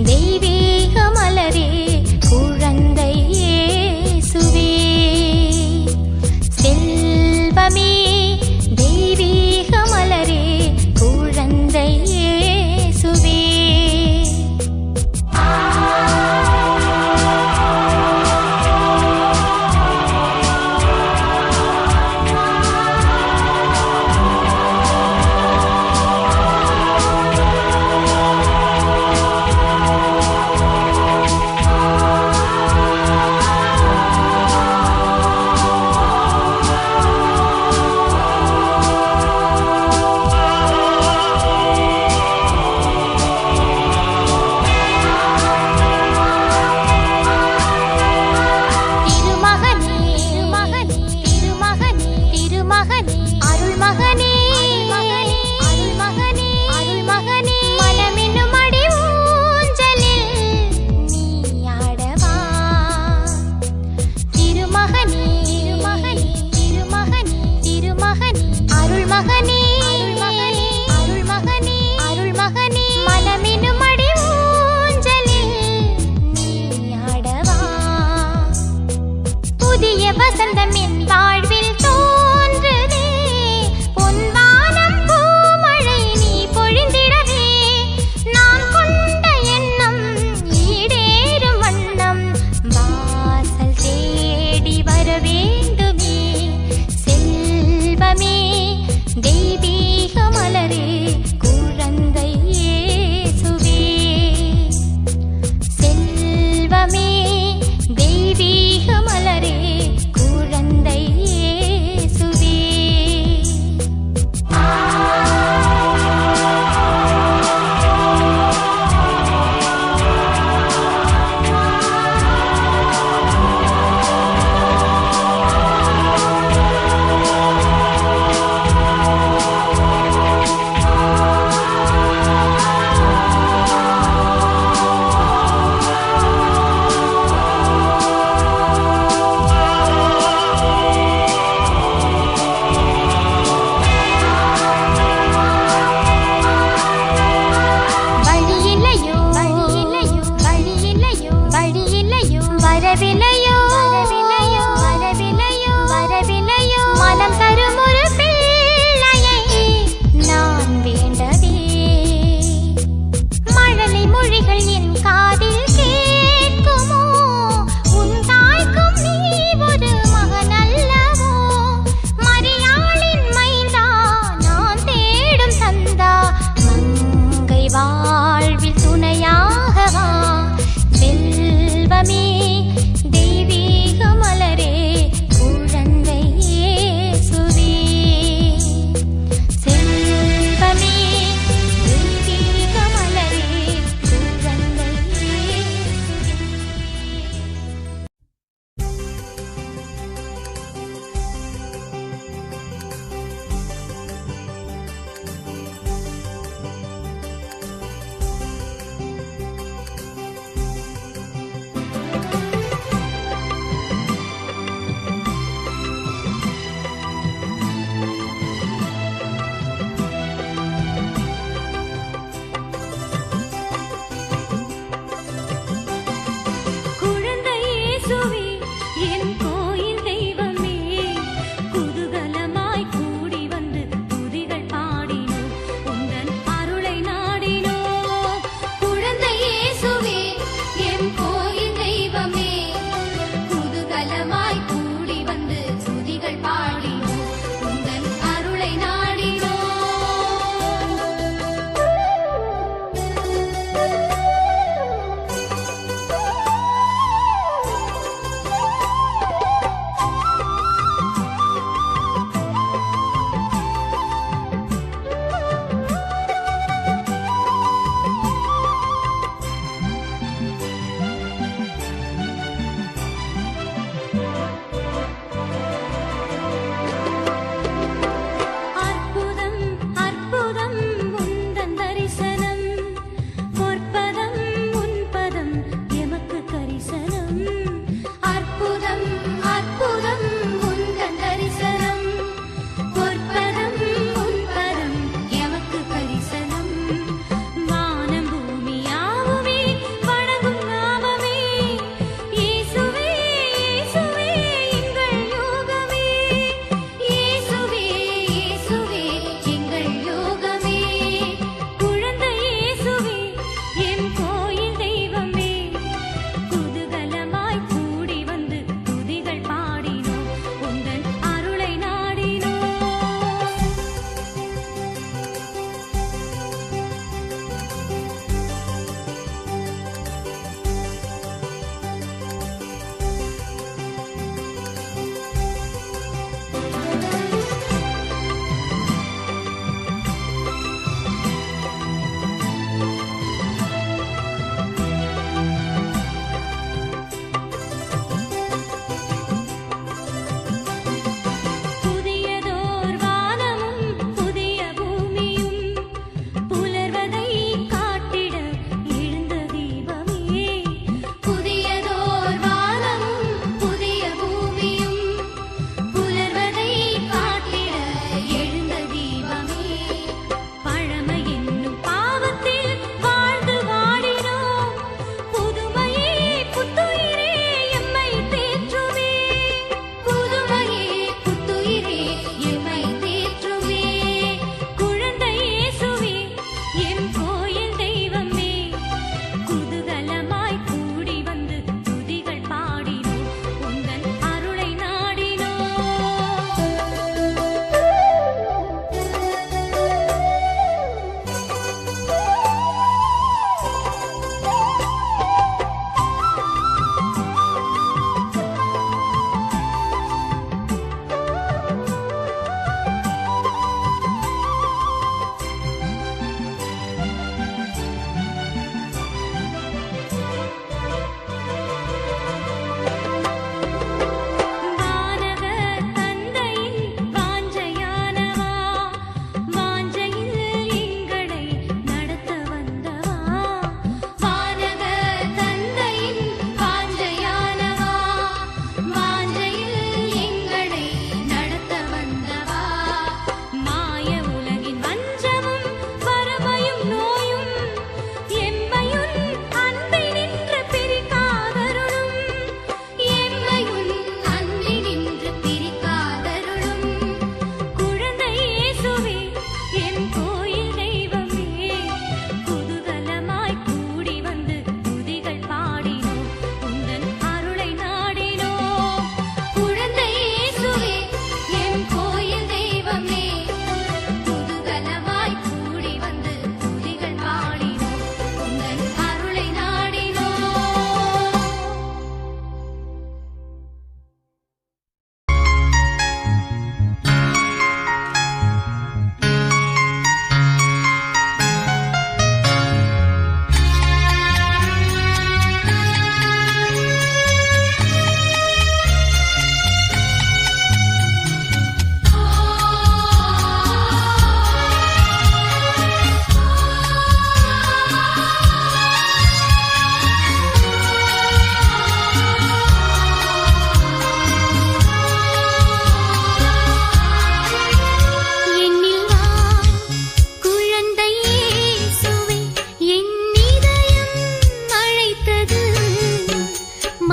தெய்வீக மலரே குழந்தை இயேசுவே செல்வமே தெய்வீக மலரே குழந்தை இயேசுவே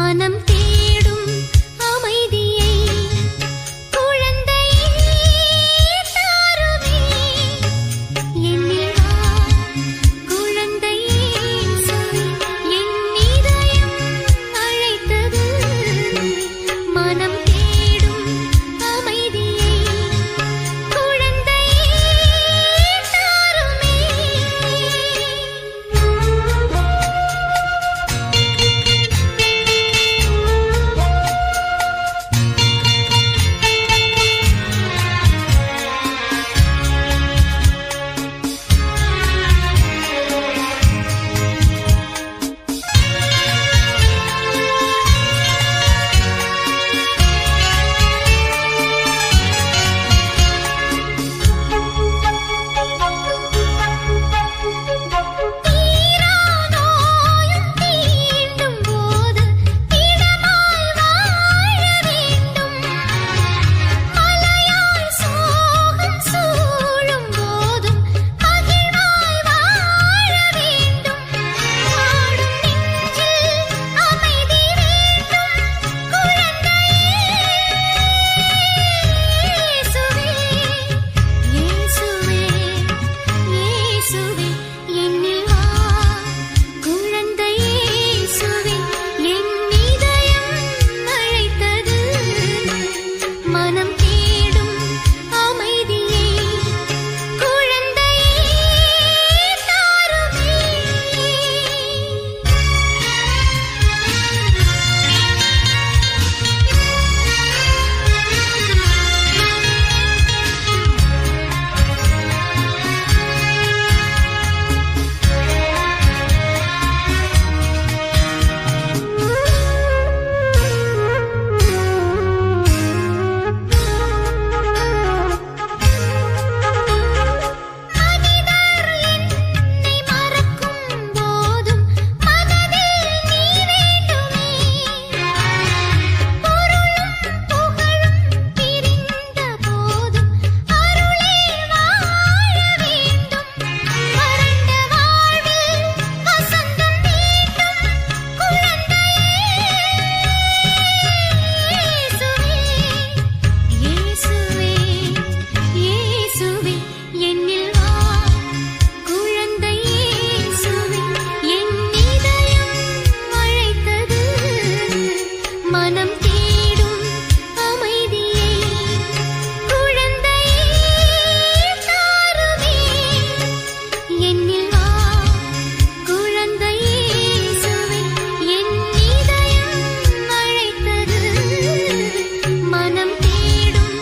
மனம் தேடும் அமைதியை குழந்தையே தாருமே. என்னில் வா குழந்தையே இயேசுவே, என் இதயம் அழைத்தது. மனம் தேடும் அமைதியை குழந்தையே தாருமே. தீரானோயும் தீண்டும் போது திடமாய் வாழ வேண்டும். மலையாய் சோகம் சூழும் போதும் மகிழ்வாய் வாழ வேண்டும். வாடும் நெஞ்சில் அமைதி வேண்டும். குழந்தையே இயேசுவே, இயேசுவே, இயேசுவே, என்னில் வா குழந்தையே இயேசுவே, என் இதயம் அழைத்தது. மனம் தேடும் அமைதியை குழந்தையே தாருமே. மனிதர் என்னை மறக்கும் போதும் மனதில் நீ வேண்டுமே. பொருளும் புகழும் பிரிந்த போதும் அருளே வாழ வேண்டும். வறண்ட வாழ்வில் வசந்தம் வேண்டும். குழந்தையே இயேசுவே, இயேசுவே, என்னில் வா குழந்தையே இயேசுவே, என் இதயம் அழைத்தது. மனம் தேடும் அமைதியை குழந்தையே தாருமே. என்னில் வா குழந்தையே இயேசுவே, என் இதயம் அழைத்தது. மனம் தேடும்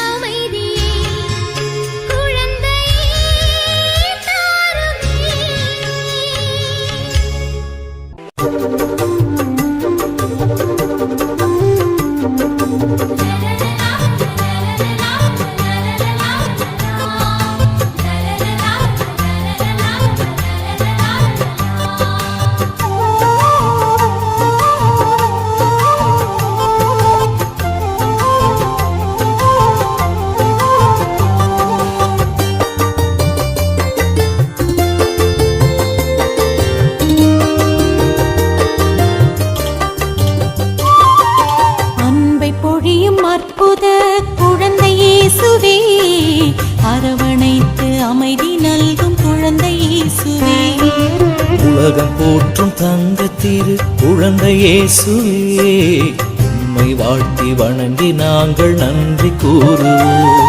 அமைதியை குழந்தையே தாருமே. அன்பை பொழியும் அற்புத குழந்தை இயேசுவே, அரவணைத்து அமைதி நல்கும் குழந்தை இயேசுவே. உலகம் போற்றும் தங்க திரு குழந்தை இயேசுவே, உம்மை வாழ்த்தி வணங்கி நாங்கள் நன்றி கூறுவோம்.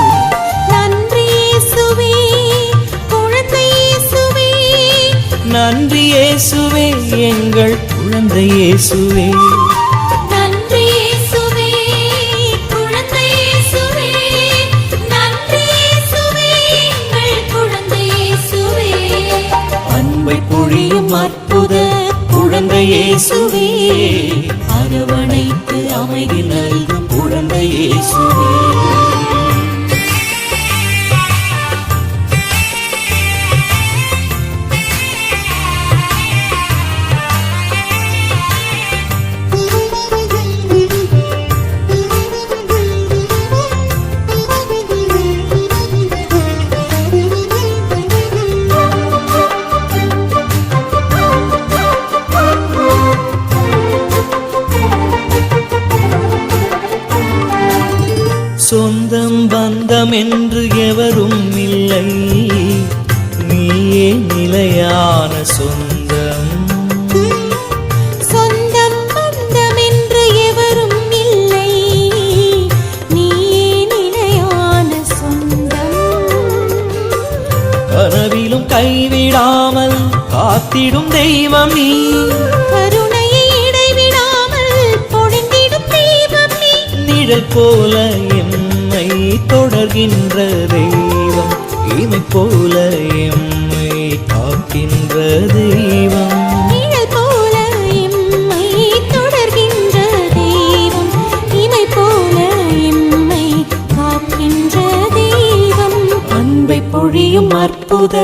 நன்றி இயேசுவே, குழந்தை இயேசுவே. நன்றி இயேசுவே, எங்கள் குழந்தை இயேசுவே. நன்றி இயேசுவே, குழந்தை இயேசுவே. நன்றி இயேசுவே, எங்கள் குழந்தை இயேசுவே. அன்பை பொழியும் அற்புத குழந்தை இயேசுவே, அரவணைத்து அமைதி நல்கும் குழந்தை இயேசுவே. சொந்தம் என்று எவரும் இல்லை, நீயே நிலையான சொந்தம். சொந்தம் பந்தம் என்று எவரும் இல்லை, நீயே நிலையான சொந்தம். கனவிலும் கைவிடாமல் காத்திடும் தெய்வம் நீ, கருணையை இடைவிடாமல் பொழிந்திடும் தெய்வம் நீ. நிழல் போல எம்மை தொடர்கின்ற தெய்வம், இமை போல எம்மை காக்கின்ற தெய்வம். நிழல் போல எம்மை தொடர்கின்ற தெய்வம், இமை போல எம்மை காக்கின்ற தெய்வம். அன்பை பொழியும் அற்புத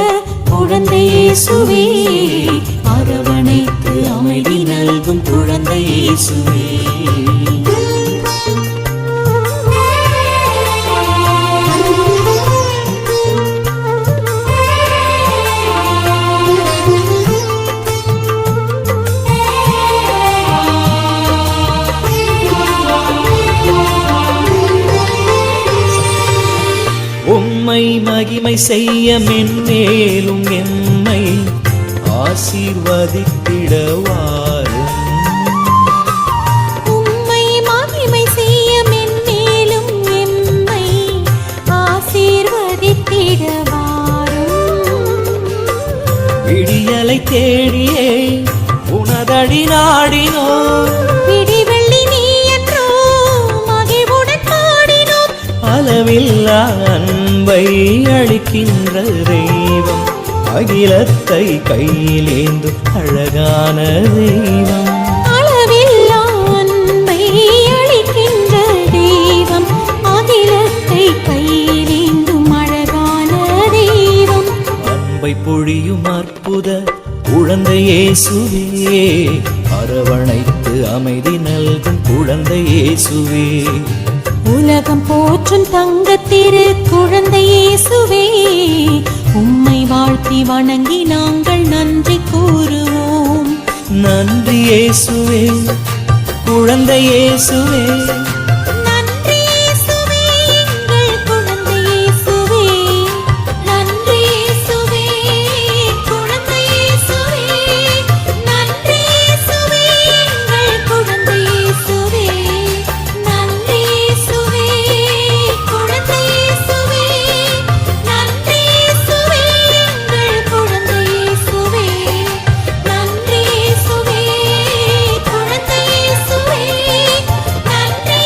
குழந்தை இயேசுவே, அரவணைத்து அமைதி நல்கும் குழந்தை இயேசுவே. உம்மை மகிமை செய்ய மென்மேலும் எம்மை ஆசீர்வதித்திடவாரும். உம்மை மகிமை செய்ய மென்மேலும் எம்மை ஆசீர்வதித்திடவாரும். விடியலை தேடியே உனதடி நாடினோ, விடிவெள்ளி நீ என்றோ மகிழ்வுடன் பாடினோம். அளவில்லா அன்பை அளிக்கின்ற தெய்வம், அகிலத்தை கையிலேந்தும் அழகான தெய்வம். அளவில்லா அன்பை அளிக்கின்ற தெய்வம், அகிலத்தை கையிலேந்தும் அழகான தெய்வம். அன்பை பொழியும் அற்புத குழந்தை இயேசுவே, அரவணைத்து அமைதி நல்கும் குழந்தை இயேசுவே. உலகம் போற்றும் தங்கத்திரு குழந்தை இயேசுவே, உம்மை வாழ்த்தி வணங்கி நாங்கள் நன்றி கூறுவோம். நன்றி இயேசுவே, குழந்தை இயேசுவே. நன்றி இயேசுவே, எங்கள் குழந்தை இயேசுவே. நன்றி இயேசுவே, குழந்தை இயேசுவே. நன்றி இயேசுவே, எங்கள் குழந்தை இயேசுவே. நன்றி இயேசுவே, குழந்தை இயேசுவே. நன்றி இயேசுவே, எங்கள் குழந்தை இயேசுவே. நன்றி இயேசுவே, குழந்தை இயேசுவே. நன்றி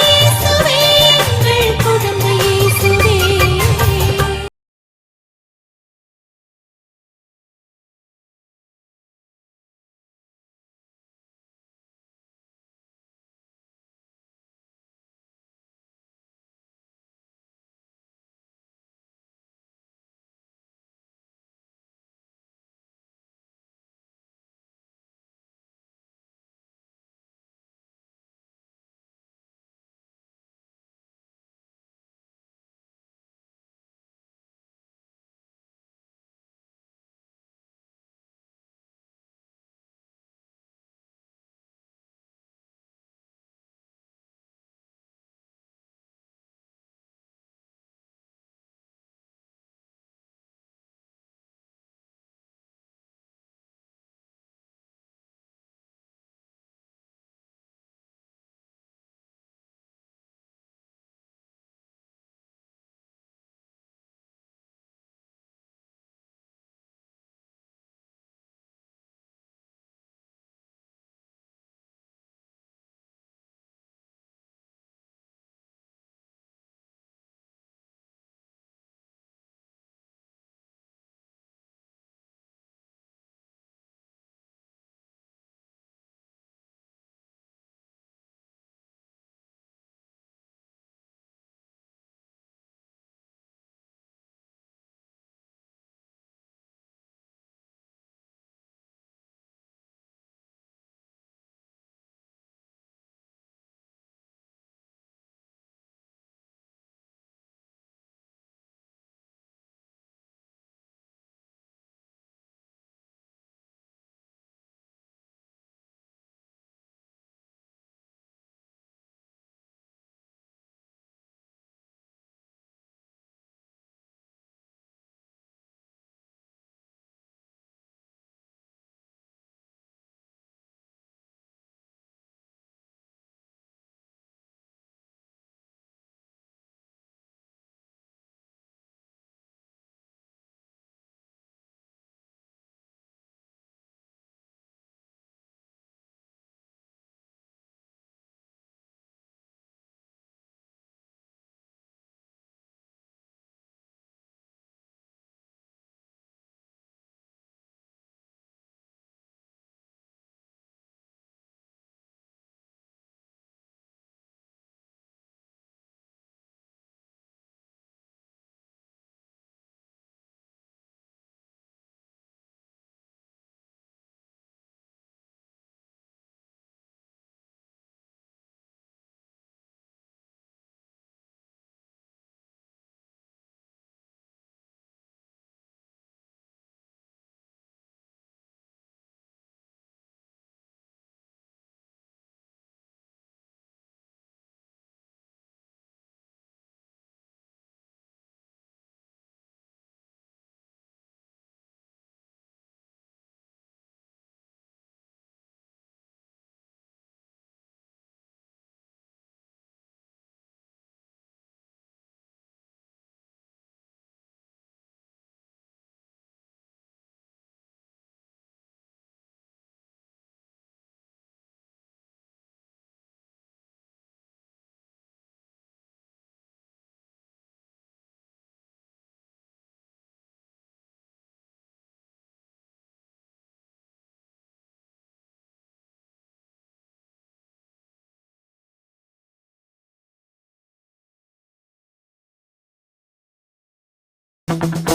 இயேசுவே